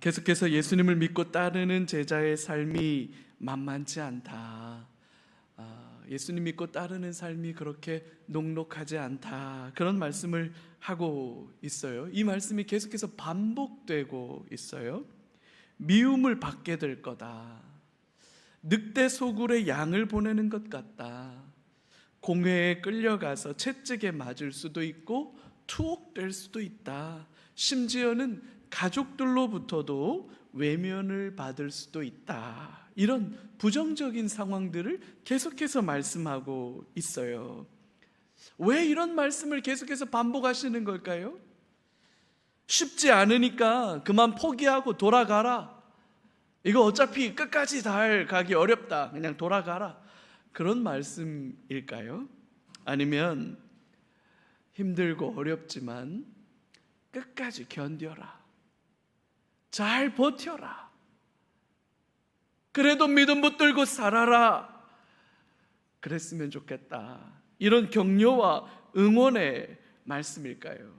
계속해서 예수님을 믿고 따르는 제자의 삶이 만만치 않다. 예수님 믿고 따르는 삶이 그렇게 녹록하지 않다. 그런 말씀을 하고 있어요. 이 말씀이 계속해서 반복되고 있어요. 미움을 받게 될 거다. 늑대 소굴에 양을 보내는 것 같다. 공회에 끌려가서 채찍에 맞을 수도 있고 투옥될 수도 있다. 심지어는 가족들로부터도 외면을 받을 수도 있다. 이런 부정적인 상황들을 계속해서 말씀하고 있어요. 왜 이런 말씀을 계속해서 반복하시는 걸까요? 쉽지 않으니까 그만 포기하고 돌아가라. 이거 어차피 끝까지 잘 가기 어렵다. 그냥 돌아가라. 그런 말씀일까요? 아니면 힘들고 어렵지만 끝까지 견뎌라. 잘 버텨라. 그래도 믿음 붙들고 살아라. 그랬으면 좋겠다. 이런 격려와 응원의 말씀일까요?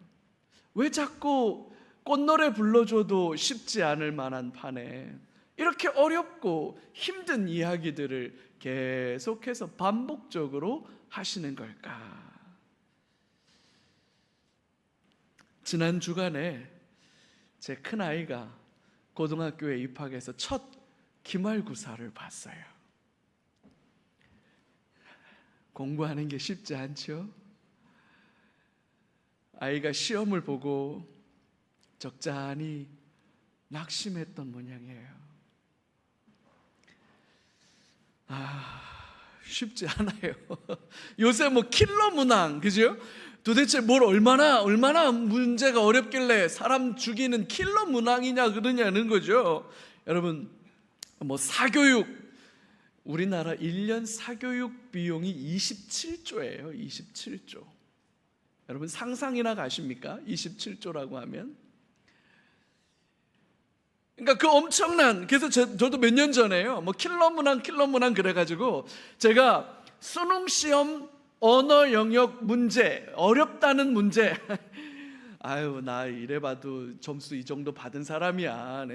왜 자꾸 꽃노래 불러줘도 쉽지 않을 만한 판에 이렇게 어렵고 힘든 이야기들을 계속해서 반복적으로 하시는 걸까? 지난 주간에 제 큰아이가 고등학교에 입학해서 첫 기말고사를 봤어요. 공부하는 게 쉽지 않죠? 아이가 시험을 보고 적잖이 낙심했던 모양이에요. 쉽지 않아요. 요새 뭐 킬러 문항, 그죠? 도대체 뭘 얼마나 문제가 어렵길래 사람 죽이는 킬러 문항이냐 그러냐는 거죠. 여러분, 뭐 사교육, 우리나라 1년 사교육 비용이 27조예요. 27조. 여러분 상상이나 가십니까? 27조라고 하면. 그러니까 그 엄청난, 그래서 저도 몇 년 전에요, 뭐 킬러 문항 그래가지고 제가 수능 시험 언어 영역 문제, 어렵다는 문제 아유 나 이래봐도 점수 이 정도 받은 사람이야.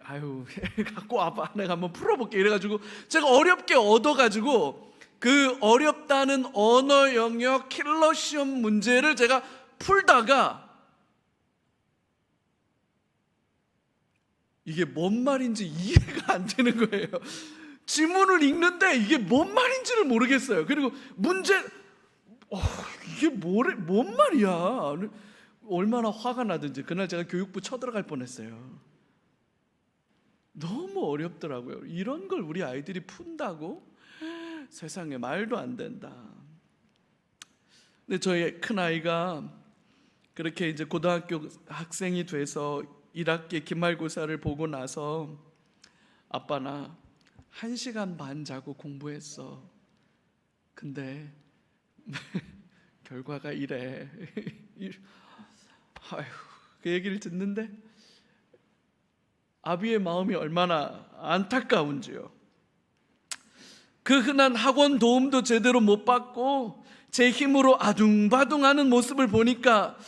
아유 갖고 와봐, 내가 한번 풀어볼게 이래가지고 제가 어렵게 얻어가지고 그 어렵다는 언어 영역 킬러 시험 문제를 제가 풀다가 이게 뭔 말인지 이해가 안 되는 거예요. 지문을 읽는데 이게 뭔 말인지를 모르겠어요. 그리고 문제, 이게 뭔 말이야. 얼마나 화가 나든지 그날 제가 교육부 쳐들어갈 뻔했어요. 너무 어렵더라고요. 이런 걸 우리 아이들이 푼다고? 세상에 말도 안 된다. 근데 저희 큰아이가 그렇게 이제 고등학교 학생이 돼서 1학기 기말고사를 보고 나서 아빠 나 1시간 반 자고 공부했어. 근데 결과가 이래. 아휴, 그 얘기를 듣는데 아비의 마음이 얼마나 안타까운지요. 그 흔한 학원 도움도 제대로 못 받고 제 힘으로 아둥바둥하는 모습을 보니까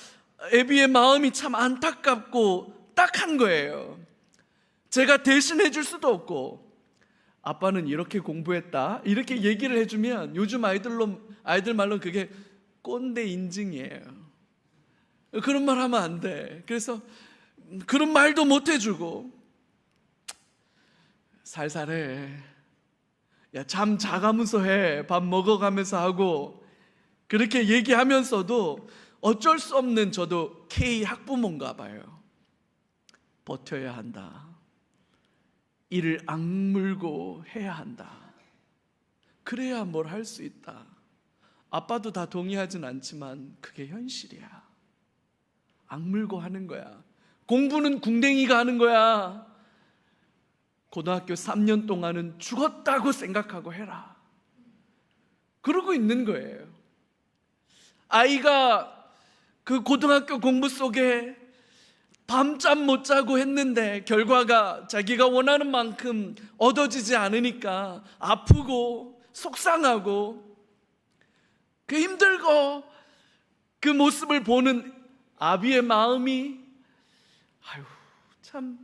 애비의 마음이 참 안타깝고 딱한 거예요. 제가 대신해 줄 수도 없고, 아빠는 이렇게 공부했다 이렇게 얘기를 해주면 요즘 아이들 말로 그게 꼰대 인증이에요. 그런 말 하면 안 돼. 그래서 그런 말도 못 해주고 살살해. 야, 잠 자가면서 해. 밥 먹어가면서 하고. 그렇게 얘기하면서도 어쩔 수 없는 저도 K 학부모인가 봐요. 버텨야 한다. 이를 악물고 해야 한다. 그래야 뭘 할 수 있다. 아빠도 다 동의하진 않지만 그게 현실이야. 악물고 하는 거야. 공부는 궁뎅이가 하는 거야. 고등학교 3년 동안은 죽었다고 생각하고 해라. 그러고 있는 거예요. 아이가 그 고등학교 공부 속에 밤잠 못 자고 했는데 결과가 자기가 원하는 만큼 얻어지지 않으니까 아프고 속상하고 그 힘들고 그 모습을 보는 아비의 마음이 아유 참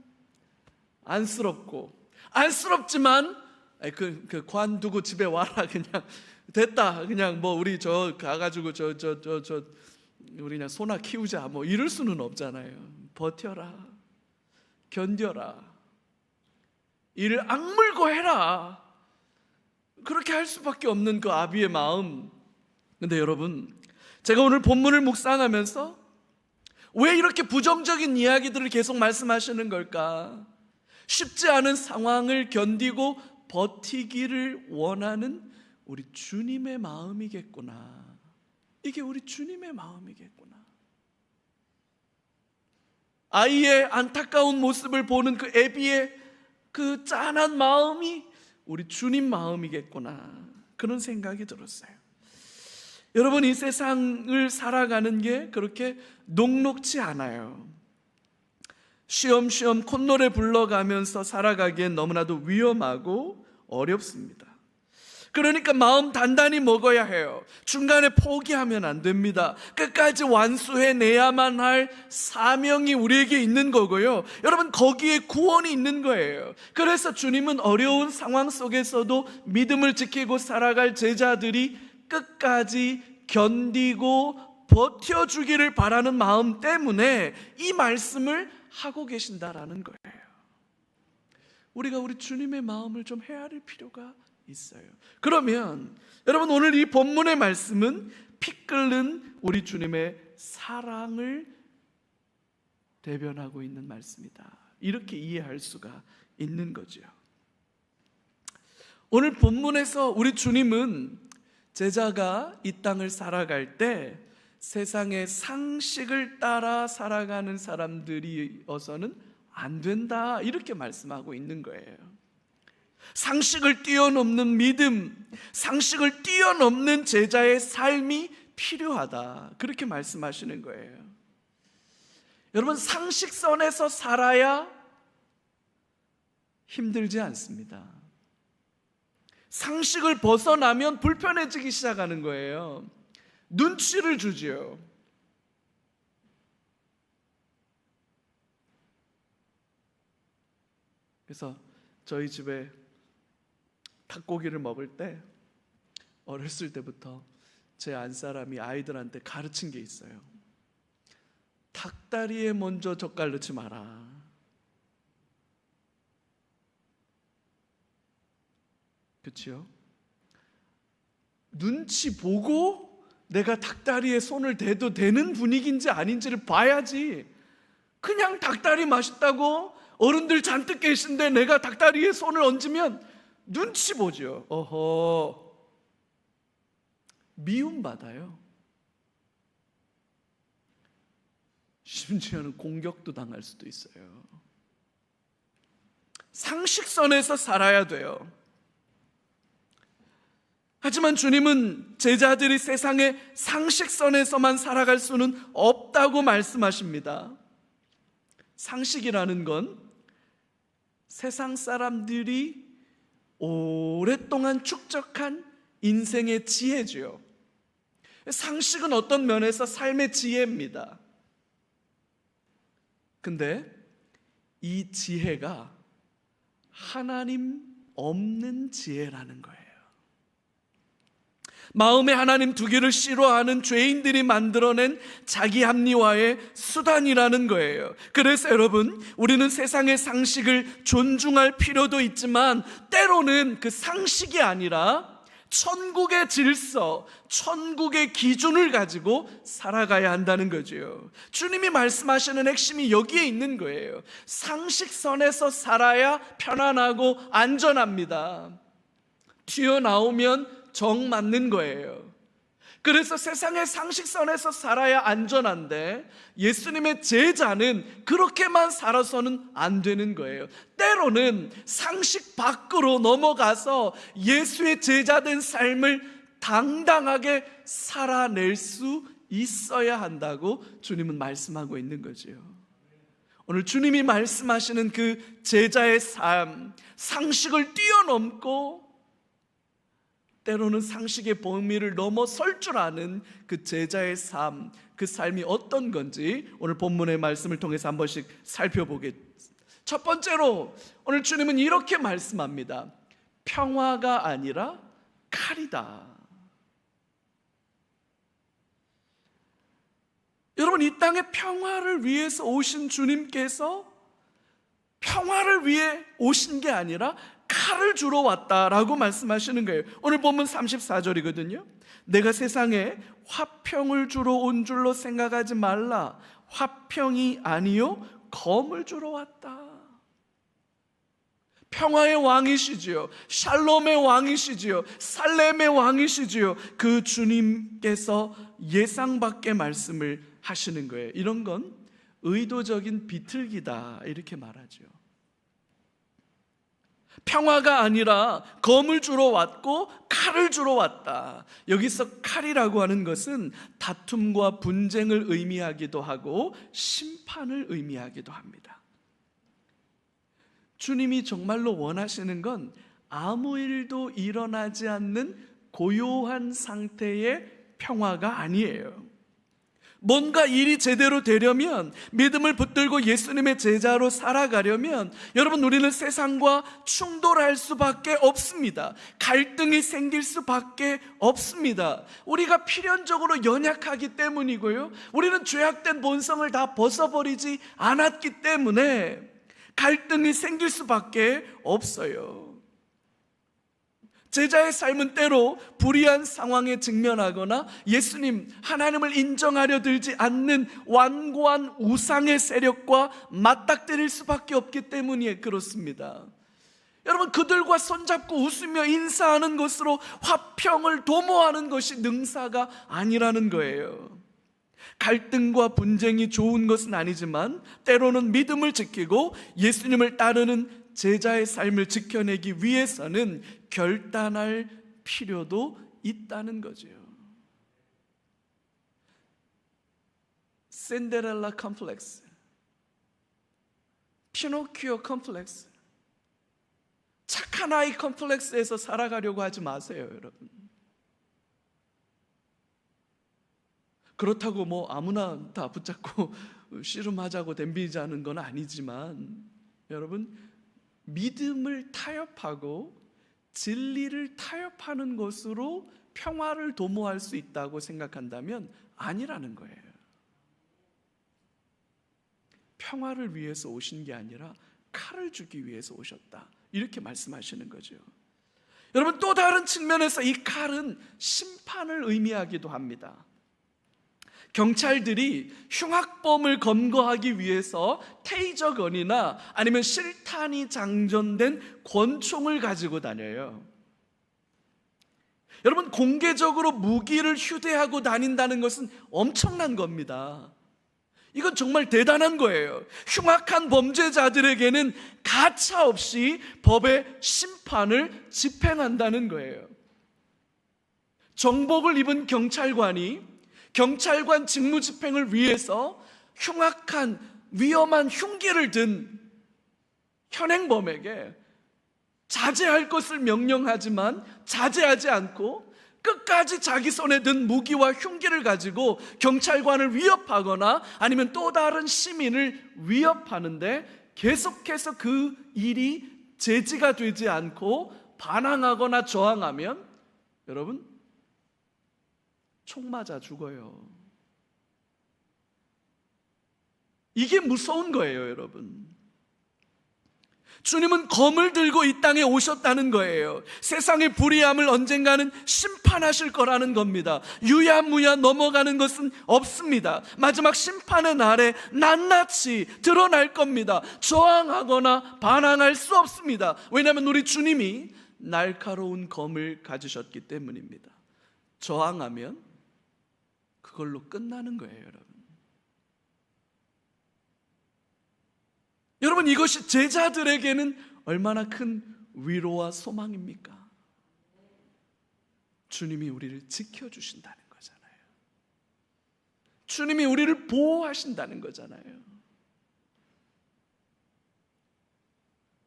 안쓰럽지만 그 관두고 집에 와라, 그냥 됐다, 그냥 뭐 우리 저 가가지고 저 우리 그냥 소나 키우자, 뭐 이럴 수는 없잖아요. 버텨라, 견뎌라, 이를 악물고 해라, 그렇게 할 수밖에 없는 그 아비의 마음. 근데 여러분, 제가 오늘 본문을 묵상하면서 왜 이렇게 부정적인 이야기들을 계속 말씀하시는 걸까? 쉽지 않은 상황을 견디고 버티기를 원하는 우리 주님의 마음이겠구나. 이게 우리 주님의 마음이겠구나. 아이의 안타까운 모습을 보는 그 애비의 그 짠한 마음이 우리 주님 마음이겠구나, 그런 생각이 들었어요. 여러분, 이 세상을 살아가는 게 그렇게 녹록지 않아요. 쉬엄쉬엄 콧노래 불러가면서 살아가기엔 너무나도 위험하고 어렵습니다. 그러니까 마음 단단히 먹어야 해요. 중간에 포기하면 안 됩니다. 끝까지 완수해내야만 할 사명이 우리에게 있는 거고요. 여러분, 거기에 구원이 있는 거예요. 그래서 주님은 어려운 상황 속에서도 믿음을 지키고 살아갈 제자들이 끝까지 견디고 버텨주기를 바라는 마음 때문에 이 말씀을 하고 계신다라는 거예요. 우리가 우리 주님의 마음을 좀 헤아릴 필요가 있어요. 그러면 여러분, 오늘 이 본문의 말씀은 피 끓는 우리 주님의 사랑을 대변하고 있는 말씀이다, 이렇게 이해할 수가 있는 거죠. 오늘 본문에서 우리 주님은 제자가 이 땅을 살아갈 때 세상의 상식을 따라 살아가는 사람들이어서는 안 된다, 이렇게 말씀하고 있는 거예요. 상식을 뛰어넘는 믿음, 상식을 뛰어넘는 제자의 삶이 필요하다, 그렇게 말씀하시는 거예요. 여러분, 상식선에서 살아야 힘들지 않습니다. 상식을 벗어나면 불편해지기 시작하는 거예요. 눈치를 주지요. 그래서 저희 집에 닭고기를 먹을 때 어렸을 때부터 제 안사람이 아이들한테 가르친 게 있어요. 닭다리에 먼저 젓갈 넣지 마라. 그렇죠? 눈치 보고 내가 닭다리에 손을 대도 되는 분위기인지 아닌지를 봐야지. 그냥 닭다리 맛있다고 어른들 잔뜩 계신데 내가 닭다리에 손을 얹으면 눈치 보죠. 어허, 미움받아요. 심지어는 공격도 당할 수도 있어요. 상식선에서 살아야 돼요. 하지만 주님은 제자들이 세상의 상식선에서만 살아갈 수는 없다고 말씀하십니다. 상식이라는 건 세상 사람들이 오랫동안 축적한 인생의 지혜죠. 상식은 어떤 면에서 삶의 지혜입니다. 근데 이 지혜가 하나님 없는 지혜라는 거예요. 마음에 하나님 두기를 싫어하는 죄인들이 만들어낸 자기 합리화의 수단이라는 거예요. 그래서 여러분, 우리는 세상의 상식을 존중할 필요도 있지만 때로는 그 상식이 아니라 천국의 질서, 천국의 기준을 가지고 살아가야 한다는 거죠. 주님이 말씀하시는 핵심이 여기에 있는 거예요. 상식선에서 살아야 편안하고 안전합니다. 튀어나오면 정 맞는 거예요. 그래서 세상의 상식선에서 살아야 안전한데 예수님의 제자는 그렇게만 살아서는 안 되는 거예요. 때로는 상식 밖으로 넘어가서 예수의 제자된 삶을 당당하게 살아낼 수 있어야 한다고 주님은 말씀하고 있는 거죠. 오늘 주님이 말씀하시는 그 제자의 삶, 상식을 뛰어넘고 때로는 상식의 범위를 넘어설 줄 아는 그 제자의 삶, 그 삶이 어떤 건지 오늘 본문의 말씀을 통해서 한 번씩 살펴보게 첫 번째로 오늘 주님은 이렇게 말씀합니다. 평화가 아니라 칼이다. 여러분, 이 땅에 평화를 위해서 오신 주님께서 평화를 위해 오신 게 아니라 칼을 주러 왔다라고 말씀하시는 거예요. 오늘 본문 34절이거든요. 내가 세상에 화평을 주러 온 줄로 생각하지 말라. 화평이 아니요 검을 주러 왔다. 평화의 왕이시지요, 샬롬의 왕이시지요, 살렘의 왕이시지요. 그 주님께서 예상 밖의 말씀을 하시는 거예요. 이런 건 의도적인 비틀기다, 이렇게 말하죠. 평화가 아니라 검을 주러 왔고 칼을 주러 왔다. 여기서 칼이라고 하는 것은 다툼과 분쟁을 의미하기도 하고 심판을 의미하기도 합니다. 주님이 정말로 원하시는 건 아무 일도 일어나지 않는 고요한 상태의 평화가 아니에요. 뭔가 일이 제대로 되려면, 믿음을 붙들고 예수님의 제자로 살아가려면 여러분, 우리는 세상과 충돌할 수밖에 없습니다. 갈등이 생길 수밖에 없습니다. 우리가 필연적으로 연약하기 때문이고요, 우리는 죄악된 본성을 다 벗어버리지 않았기 때문에 갈등이 생길 수밖에 없어요. 제자의 삶은 때로 불의한 상황에 직면하거나 예수님, 하나님을 인정하려 들지 않는 완고한 우상의 세력과 맞닥뜨릴 수밖에 없기 때문에 그렇습니다. 여러분, 그들과 손잡고 웃으며 인사하는 것으로 화평을 도모하는 것이 능사가 아니라는 거예요. 갈등과 분쟁이 좋은 것은 아니지만 때로는 믿음을 지키고 예수님을 따르는 제자의 삶을 지켜내기 위해서는 결단할 필요도 있다는 거죠. 신데렐라 컴플렉스, 피노키오 컴플렉스, 착한 아이 컴플렉스에서 살아가려고 하지 마세요, 여러분. 그렇다고 뭐 아무나 다 붙잡고 씨름하자고 덤비자는 건 아니지만, 여러분, 믿음을 타협하고 진리를 타협하는 것으로 평화를 도모할 수 있다고 생각한다면 아니라는 거예요. 평화를 위해서 오신 게 아니라 칼을 주기 위해서 오셨다, 이렇게 말씀하시는 거죠. 여러분, 또 다른 측면에서 이 칼은 심판을 의미하기도 합니다. 경찰들이 흉악범을 검거하기 위해서 테이저건이나 아니면 실탄이 장전된 권총을 가지고 다녀요. 여러분, 공개적으로 무기를 휴대하고 다닌다는 것은 엄청난 겁니다. 이건 정말 대단한 거예요. 흉악한 범죄자들에게는 가차없이 법의 심판을 집행한다는 거예요. 정복을 입은 경찰관이 경찰관 직무 집행을 위해서 흉악한 위험한 흉기를 든 현행범에게 자제할 것을 명령하지만 자제하지 않고 끝까지 자기 손에 든 무기와 흉기를 가지고 경찰관을 위협하거나 아니면 또 다른 시민을 위협하는데 계속해서 그 일이 제지가 되지 않고 반항하거나 저항하면 여러분, 총 맞아 죽어요. 이게 무서운 거예요, 여러분. 주님은 검을 들고 이 땅에 오셨다는 거예요. 세상의 불의함을 언젠가는 심판하실 거라는 겁니다. 유야무야 넘어가는 것은 없습니다. 마지막 심판의 날에 낱낱이 드러날 겁니다. 저항하거나 반항할 수 없습니다. 왜냐하면 우리 주님이 날카로운 검을 가지셨기 때문입니다. 저항하면 그걸로 끝나는 거예요, 여러분. 여러분, 이것이 제자들에게는 얼마나 큰 위로와 소망입니까? 주님이 우리를 지켜주신다는 거잖아요. 주님이 우리를 보호하신다는 거잖아요.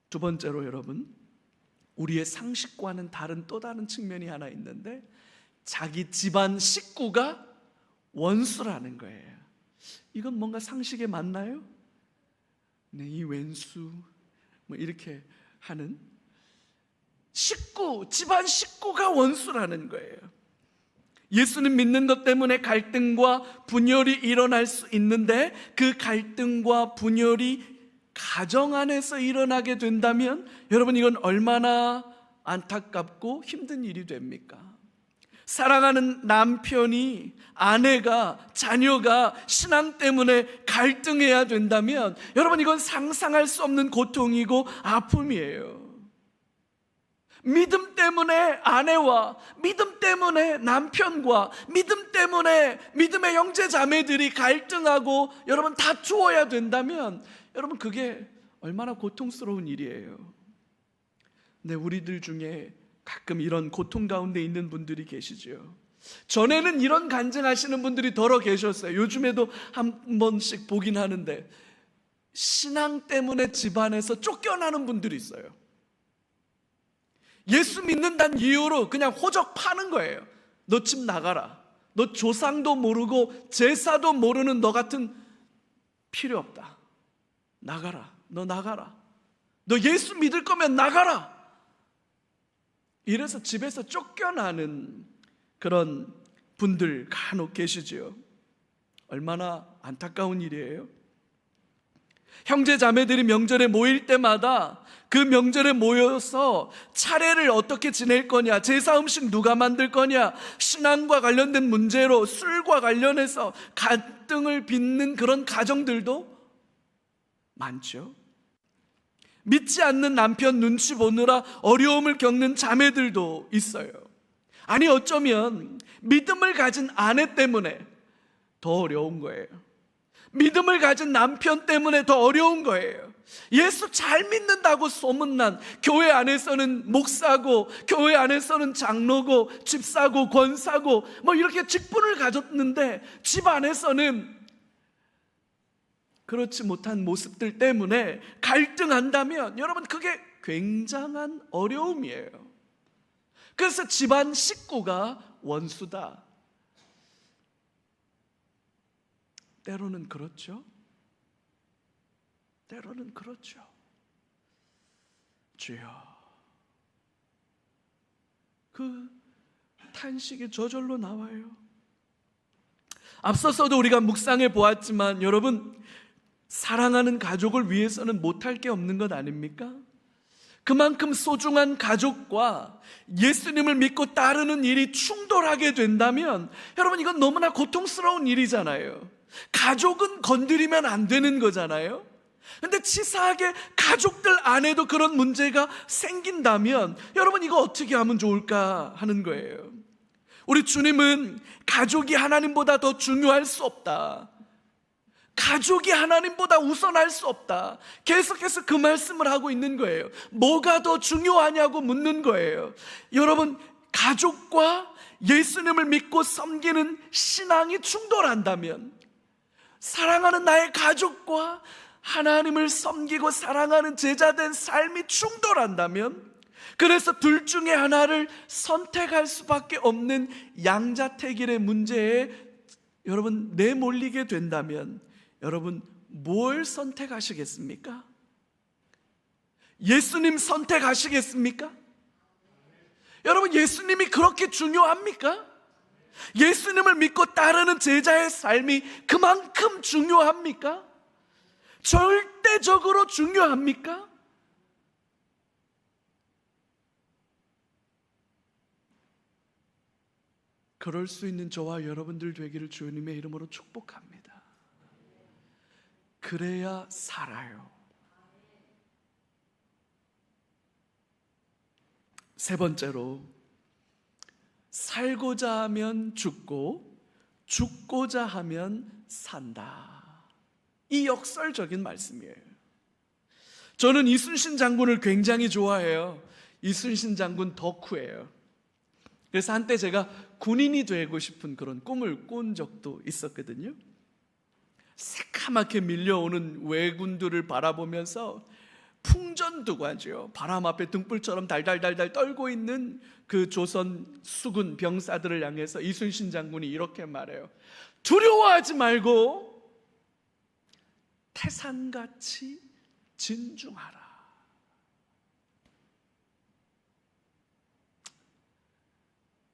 두 번째로 여러분, 우리의 상식과는 다른 또 다른 측면이 하나 있는데, 자기 집안 식구가 원수라는 거예요. 이건 뭔가 상식에 맞나요? 네, 이 왼수 뭐 이렇게 하는 식구, 집안 식구가 원수라는 거예요. 예수님 믿는 것 때문에 갈등과 분열이 일어날 수 있는데 그 갈등과 분열이 가정 안에서 일어나게 된다면 여러분, 이건 얼마나 안타깝고 힘든 일이 됩니까? 사랑하는 남편이, 아내가, 자녀가 신앙 때문에 갈등해야 된다면 여러분, 이건 상상할 수 없는 고통이고 아픔이에요. 믿음 때문에 아내와, 믿음 때문에 남편과, 믿음 때문에 믿음의 형제 자매들이 갈등하고 여러분 다투어야 된다면 여러분, 그게 얼마나 고통스러운 일이에요. 근데 우리들 중에 가끔 이런 고통 가운데 있는 분들이 계시죠. 전에는 이런 간증하시는 분들이 더러 계셨어요. 요즘에도 한 번씩 보긴 하는데 신앙 때문에 집안에서 쫓겨나는 분들이 있어요. 예수 믿는다는 이유로 그냥 호적 파는 거예요. 너 집 나가라. 너 조상도 모르고 제사도 모르는 너 같은 필요 없다. 나가라. 너 나가라. 너 예수 믿을 거면 나가라. 이래서 집에서 쫓겨나는 그런 분들 간혹 계시지요. 얼마나 안타까운 일이에요. 형제 자매들이 명절에 모일 때마다 그 명절에 모여서 차례를 어떻게 지낼 거냐, 제사 음식 누가 만들 거냐, 신앙과 관련된 문제로 술과 관련해서 갈등을 빚는 그런 가정들도 많죠. 믿지 않는 남편 눈치 보느라 어려움을 겪는 자매들도 있어요. 아니, 어쩌면 믿음을 가진 아내 때문에 더 어려운 거예요. 믿음을 가진 남편 때문에 더 어려운 거예요. 예수 잘 믿는다고 소문난, 교회 안에서는 목사고 교회 안에서는 장로고 집사고 권사고 뭐 이렇게 직분을 가졌는데 집 안에서는 그렇지 못한 모습들 때문에 갈등한다면 여러분, 그게 굉장한 어려움이에요. 그래서 집안 식구가 원수다. 때로는 그렇죠. 때로는 그렇죠. 주여, 그 탄식이 저절로 나와요. 앞서서도 우리가 묵상해 보았지만 여러분, 사랑하는 가족을 위해서는 못할 게 없는 것 아닙니까? 그만큼 소중한 가족과 예수님을 믿고 따르는 일이 충돌하게 된다면 여러분, 이건 너무나 고통스러운 일이잖아요. 가족은 건드리면 안 되는 거잖아요. 근데 치사하게 가족들 안에도 그런 문제가 생긴다면 여러분, 이거 어떻게 하면 좋을까 하는 거예요. 우리 주님은 가족이 하나님보다 더 중요할 수 없다, 가족이 하나님보다 우선할 수 없다, 계속해서 그 말씀을 하고 있는 거예요. 뭐가 더 중요하냐고 묻는 거예요. 여러분, 가족과 예수님을 믿고 섬기는 신앙이 충돌한다면, 사랑하는 나의 가족과 하나님을 섬기고 사랑하는 제자된 삶이 충돌한다면, 그래서 둘 중에 하나를 선택할 수밖에 없는 양자택일의 문제에 여러분 내몰리게 된다면 여러분, 뭘 선택하시겠습니까? 예수님 선택하시겠습니까? 여러분, 예수님이 그렇게 중요합니까? 예수님을 믿고 따르는 제자의 삶이 그만큼 중요합니까? 절대적으로 중요합니까? 그럴 수 있는 저와 여러분들 되기를 주님의 이름으로 축복합니다. 그래야 살아요. 세 번째로, 살고자 하면 죽고 죽고자 하면 산다. 이 역설적인 말씀이에요. 저는 이순신 장군을 굉장히 좋아해요. 이순신 장군 덕후예요. 그래서 한때 제가 군인이 되고 싶은 그런 꿈을 꾼 적도 있었거든요. 새카맣게 밀려오는 왜군들을 바라보면서 풍전두과죠. 바람 앞에 등불처럼 달달달달 떨고 있는 그 조선 수군 병사들을 향해서 이순신 장군이 이렇게 말해요. 두려워하지 말고 태산같이 진중하라.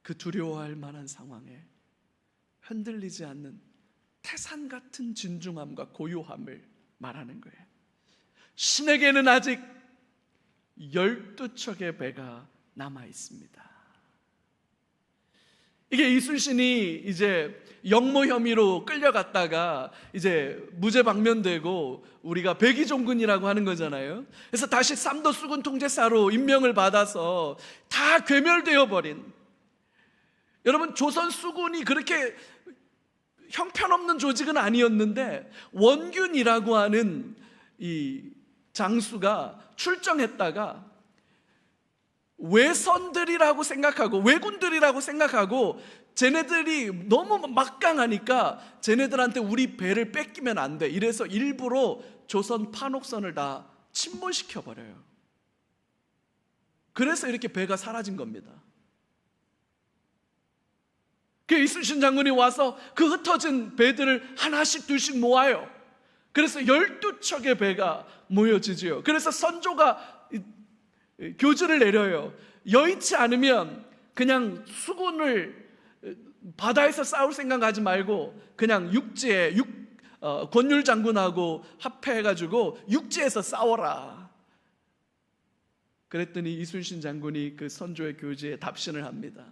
그 두려워할 만한 상황에 흔들리지 않는 태산 같은 진중함과 고요함을 말하는 거예요. 신에게는 아직 12척의 배가 남아 있습니다. 이게 이순신이 이제 역모 혐의로 끌려갔다가 이제 무죄 방면되고 우리가 백의종군이라고 하는 거잖아요. 그래서 다시 삼도 수군 통제사로 임명을 받아서 다 괴멸되어 버린, 여러분 조선 수군이 그렇게 형편없는 조직은 아니었는데 원균이라고 하는 이 장수가 출정했다가 외선들이라고 생각하고 왜군들이라고 생각하고 쟤네들이 너무 막강하니까 쟤네들한테 우리 배를 뺏기면 안 돼, 이래서 일부러 조선 판옥선을 다 침몰시켜 버려요. 그래서 이렇게 배가 사라진 겁니다. 그 이순신 장군이 와서 그 흩어진 배들을 하나씩 둘씩 모아요. 그래서 12척의 배가 모여지지요. 그래서 선조가 교주를 내려요. 여의치 않으면 그냥 수군을 바다에서 싸울 생각하지 말고 그냥 육지에 권율 장군하고 합해가지고 육지에서 싸워라. 그랬더니 이순신 장군이 그 선조의 교지에 답신을 합니다.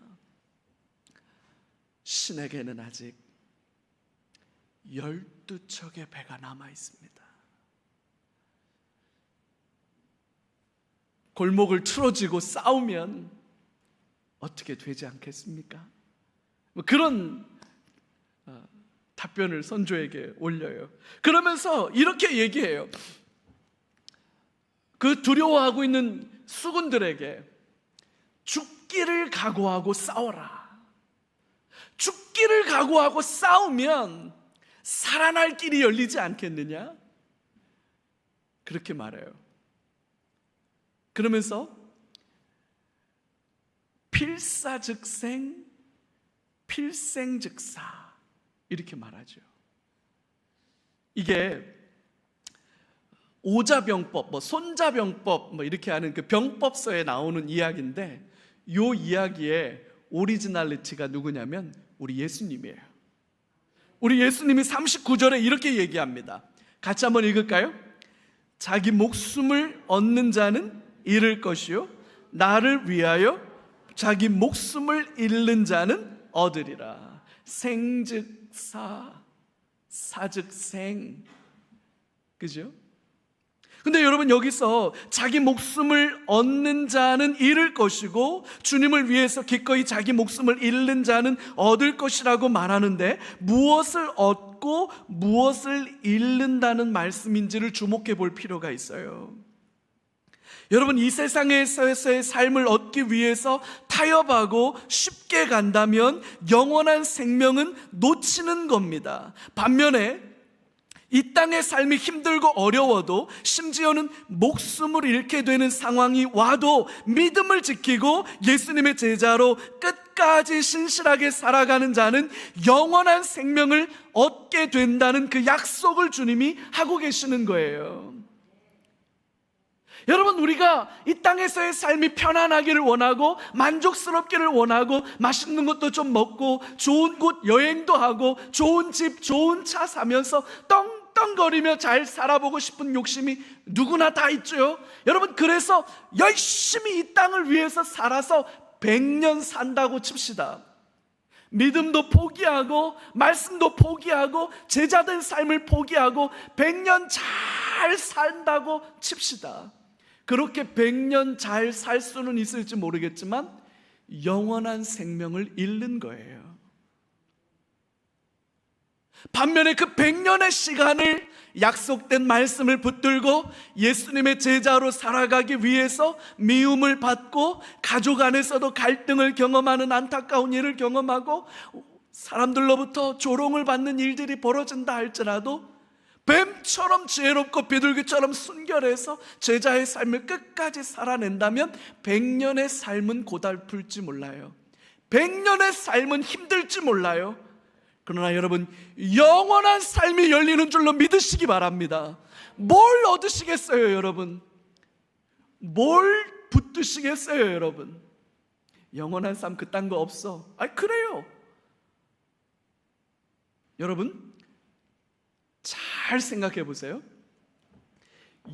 신에게는 아직 12척의 배가 남아 있습니다. 골목을 틀어지고 싸우면 어떻게 되지 않겠습니까? 그런 답변을 선조에게 올려요. 그러면서 이렇게 얘기해요. 그 두려워하고 있는 수군들에게 죽기를 각오하고 싸워라. 죽기를 각오하고 싸우면 살아날 길이 열리지 않겠느냐? 그렇게 말해요. 그러면서 필사즉생, 필생즉사 이렇게 말하죠. 이게 오자병법, 손자병법 이렇게 하는 그 병법서에 나오는 이야기인데, 이 이야기의 오리지널리티가 누구냐면 우리 예수님이에요. 우리 예수님이 39절에 이렇게 얘기합니다. 같이 한번 읽을까요? 자기 목숨을 얻는 자는 잃을 것이요 나를 위하여 자기 목숨을 잃는 자는 얻으리라. 생즉사, 사즉생. 그죠? 근데 여러분, 여기서 자기 목숨을 얻는 자는 잃을 것이고 주님을 위해서 기꺼이 자기 목숨을 잃는 자는 얻을 것이라고 말하는데, 무엇을 얻고 무엇을 잃는다는 말씀인지를 주목해 볼 필요가 있어요. 여러분, 이 세상에서의 삶을 얻기 위해서 타협하고 쉽게 간다면 영원한 생명은 놓치는 겁니다. 반면에 이 땅의 삶이 힘들고 어려워도, 심지어는 목숨을 잃게 되는 상황이 와도 믿음을 지키고 예수님의 제자로 끝까지 신실하게 살아가는 자는 영원한 생명을 얻게 된다는 그 약속을 주님이 하고 계시는 거예요. 여러분, 우리가 이 땅에서의 삶이 편안하기를 원하고 만족스럽기를 원하고 맛있는 것도 좀 먹고 좋은 곳 여행도 하고 좋은 집 좋은 차 사면서 떵떵거리며 잘 살아보고 싶은 욕심이 누구나 다 있죠. 여러분, 그래서 열심히 이 땅을 위해서 살아서 100년 산다고 칩시다. 믿음도 포기하고 말씀도 포기하고 제자된 삶을 포기하고 100년 잘 산다고 칩시다. 그렇게 100년 잘 살 수는 있을지 모르겠지만 영원한 생명을 잃는 거예요. 반면에 그 100년의 시간을 약속된 말씀을 붙들고 예수님의 제자로 살아가기 위해서 미움을 받고 가족 안에서도 갈등을 경험하는 안타까운 일을 경험하고 사람들로부터 조롱을 받는 일들이 벌어진다 할지라도 뱀처럼 지혜롭고 비둘기처럼 순결해서 제자의 삶을 끝까지 살아낸다면 100년의 삶은 고달플지 몰라요. 100년의 삶은 힘들지 몰라요. 그러나 여러분, 영원한 삶이 열리는 줄로 믿으시기 바랍니다. 뭘 얻으시겠어요, 여러분? 뭘 붙드시겠어요, 여러분? 영원한 삶 그딴 거 없어. 그래요. 여러분 잘 생각해 보세요.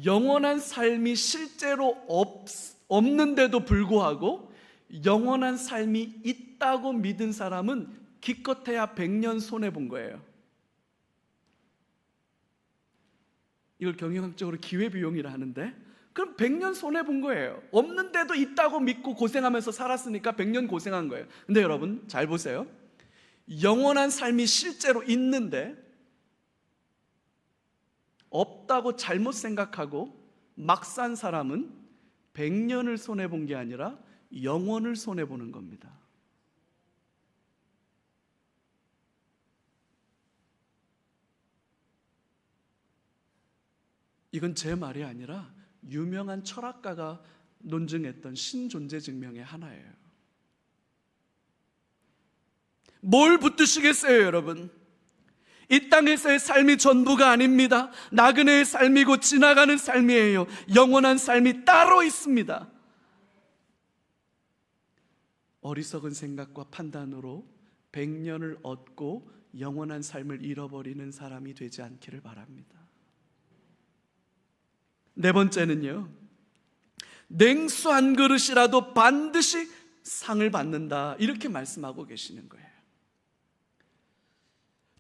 영원한 삶이 실제로 없는데도 불구하고 영원한 삶이 있다고 믿은 사람은 기껏해야 100년 손해본 거예요. 이걸 경영학적으로 기회비용이라 하는데, 그럼 100년 손해본 거예요. 없는데도 있다고 믿고 고생하면서 살았으니까 100년 고생한 거예요. 근데 여러분 잘 보세요. 영원한 삶이 실제로 있는데 없다고 잘못 생각하고 막 산 사람은 100년을 손해본 게 아니라 영원을 손해보는 겁니다. 이건 제 말이 아니라 유명한 철학가가 논증했던 신존재 증명의 하나예요. 뭘 붙드시겠어요, 여러분? 이 땅에서의 삶이 전부가 아닙니다. 나그네의 삶이고 지나가는 삶이에요. 영원한 삶이 따로 있습니다. 어리석은 생각과 판단으로 100년을 얻고 영원한 삶을 잃어버리는 사람이 되지 않기를 바랍니다. 네 번째는요, 냉수 한 그릇이라도 반드시 상을 받는다, 이렇게 말씀하고 계시는 거예요.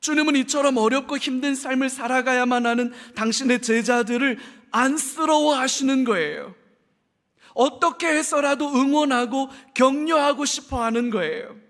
주님은 이처럼 어렵고 힘든 삶을 살아가야만 하는 당신의 제자들을 안쓰러워 하시는 거예요. 어떻게 해서라도 응원하고 격려하고 싶어 하는 거예요.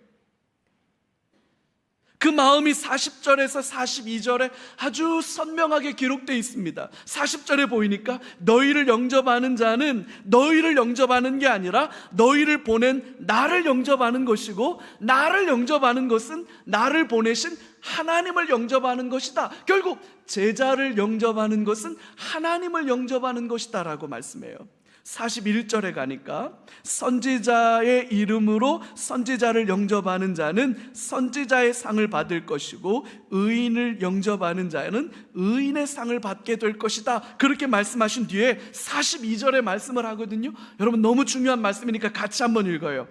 그 마음이 40절에서 42절에 아주 선명하게 기록되어 있습니다. 40절에 보이니까 너희를 영접하는 자는 너희를 영접하는 게 아니라 너희를 보낸 나를 영접하는 것이고, 나를 영접하는 것은 나를 보내신 하나님을 영접하는 것이다. 결국 제자를 영접하는 것은 하나님을 영접하는 것이다 라고 말씀해요. 41절에 가니까 선지자의 이름으로 선지자를 영접하는 자는 선지자의 상을 받을 것이고 의인을 영접하는 자는 의인의 상을 받게 될 것이다, 그렇게 말씀하신 뒤에 42절에 말씀을 하거든요. 여러분 너무 중요한 말씀이니까 같이 한번 읽어요.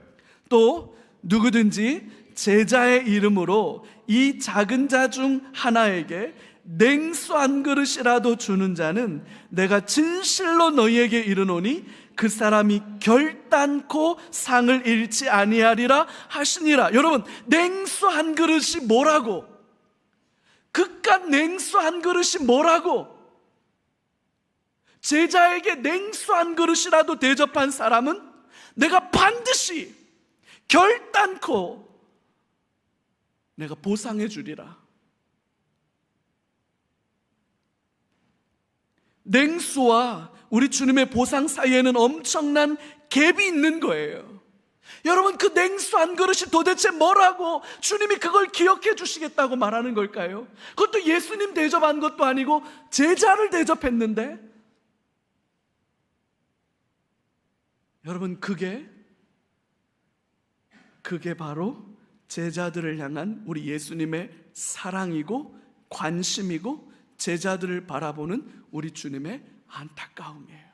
또 누구든지 제자의 이름으로 이 작은 자 중 하나에게 냉수 한 그릇이라도 주는 자는 내가 진실로 너희에게 이르노니 그 사람이 결단코 상을 잃지 아니하리라 하시니라. 여러분 냉수 한 그릇이 뭐라고? 그깟 냉수 한 그릇이 뭐라고? 제자에게 냉수 한 그릇이라도 대접한 사람은 내가 반드시 결단코 내가 보상해 주리라. 냉수와 우리 주님의 보상 사이에는 엄청난 갭이 있는 거예요. 여러분 그 냉수 한 그릇이 도대체 뭐라고 주님이 그걸 기억해 주시겠다고 말하는 걸까요? 그것도 예수님 대접한 것도 아니고 제자를 대접했는데, 여러분 그게 바로 제자들을 향한 우리 예수님의 사랑이고 관심이고 제자들을 바라보는 우리 주님의 안타까움이에요.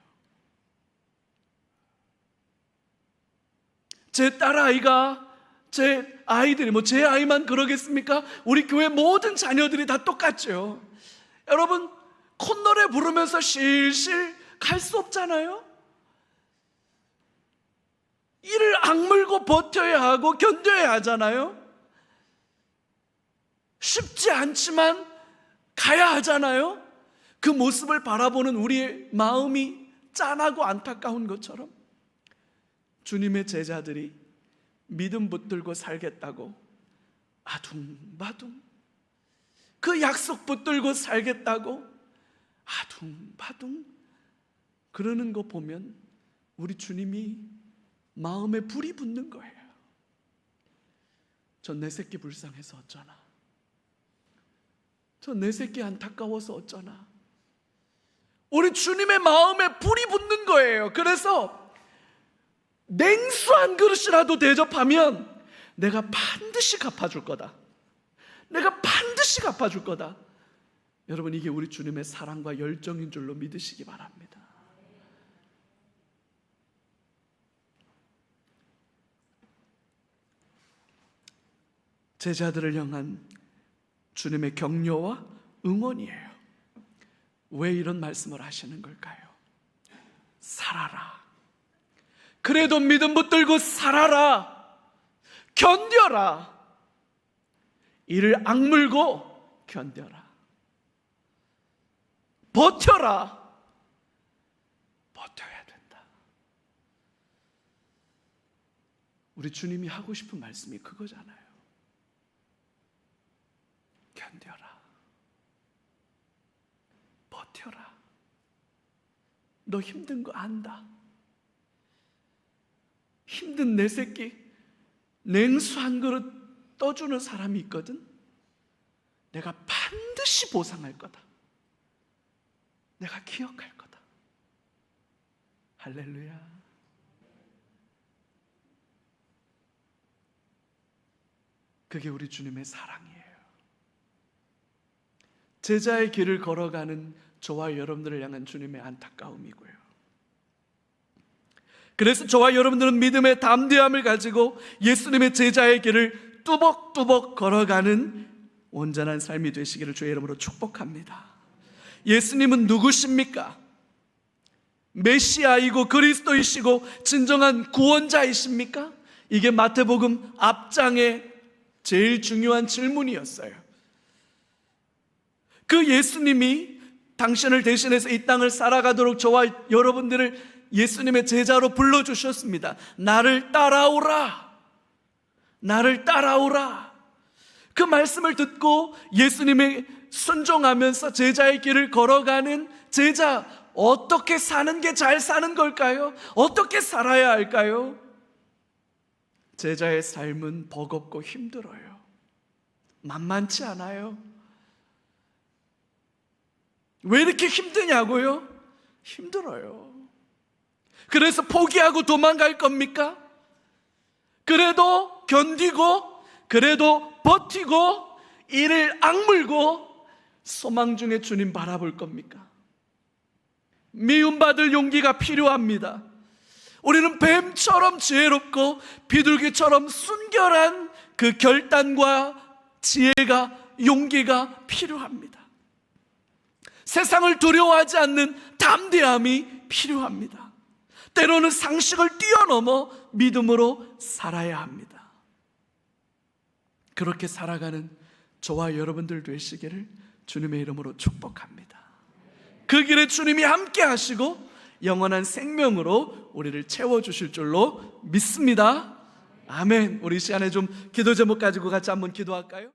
제 딸아이가, 제 아이들이, 제 아이만 그러겠습니까? 우리 교회 모든 자녀들이 다 똑같죠. 여러분 콧노래 부르면서 실실 갈 수 없잖아요. 이를 악물고 버텨야 하고 견뎌야 하잖아요. 쉽지 않지만 가야 하잖아요. 그 모습을 바라보는 우리의 마음이 짠하고 안타까운 것처럼 주님의 제자들이 믿음 붙들고 살겠다고 아둥바둥, 그 약속 붙들고 살겠다고 아둥바둥 그러는 거 보면 우리 주님이 마음에 불이 붙는 거예요. 전 내 새끼 불쌍해서 어쩌나, 전 내 새끼 안타까워서 어쩌나. 우리 주님의 마음에 불이 붙는 거예요. 그래서 냉수 한 그릇이라도 대접하면 내가 반드시 갚아줄 거다, 내가 반드시 갚아줄 거다. 여러분 이게 우리 주님의 사랑과 열정인 줄로 믿으시기 바랍니다. 제자들을 향한 주님의 격려와 응원이에요. 왜 이런 말씀을 하시는 걸까요? 살아라. 그래도 믿음 붙들고 살아라. 견뎌라. 이를 악물고 견뎌라. 버텨라. 버텨야 된다. 우리 주님이 하고 싶은 말씀이 그거잖아요. 견뎌라. 버텨라. 너 힘든 거 안다. 힘든 내 새끼 냉수 한 그릇 떠주는 사람이 있거든. 내가 반드시 보상할 거다. 내가 기억할 거다. 할렐루야. 그게 우리 주님의 사랑이에요. 제자의 길을 걸어가는 저와 여러분들을 향한 주님의 안타까움이고요. 그래서 저와 여러분들은 믿음의 담대함을 가지고 예수님의 제자의 길을 뚜벅뚜벅 걸어가는 온전한 삶이 되시기를 주의 이름으로 축복합니다. 예수님은 누구십니까? 메시아이고 그리스도이시고 진정한 구원자이십니까? 이게 마태복음 앞장의 제일 중요한 질문이었어요. 그 예수님이 당신을 대신해서 이 땅을 살아가도록 저와 여러분들을 예수님의 제자로 불러주셨습니다. 나를 따라오라. 나를 따라오라. 그 말씀을 듣고 예수님의 순종하면서 제자의 길을 걸어가는 제자, 어떻게 사는 게 잘 사는 걸까요? 어떻게 살아야 할까요? 제자의 삶은 버겁고 힘들어요. 만만치 않아요. 왜 이렇게 힘드냐고요? 힘들어요. 그래서 포기하고 도망갈 겁니까? 그래도 견디고, 그래도 버티고, 이를 악물고 소망 중에 주님 바라볼 겁니까? 미움받을 용기가 필요합니다. 우리는 뱀처럼 지혜롭고 비둘기처럼 순결한 그 결단과 지혜가, 용기가 필요합니다. 세상을 두려워하지 않는 담대함이 필요합니다. 때로는 상식을 뛰어넘어 믿음으로 살아야 합니다. 그렇게 살아가는 저와 여러분들 되시기를 주님의 이름으로 축복합니다. 그 길에 주님이 함께 하시고 영원한 생명으로 우리를 채워주실 줄로 믿습니다. 아멘. 우리 시간에 좀 기도 제목 가지고 같이 한번 기도할까요?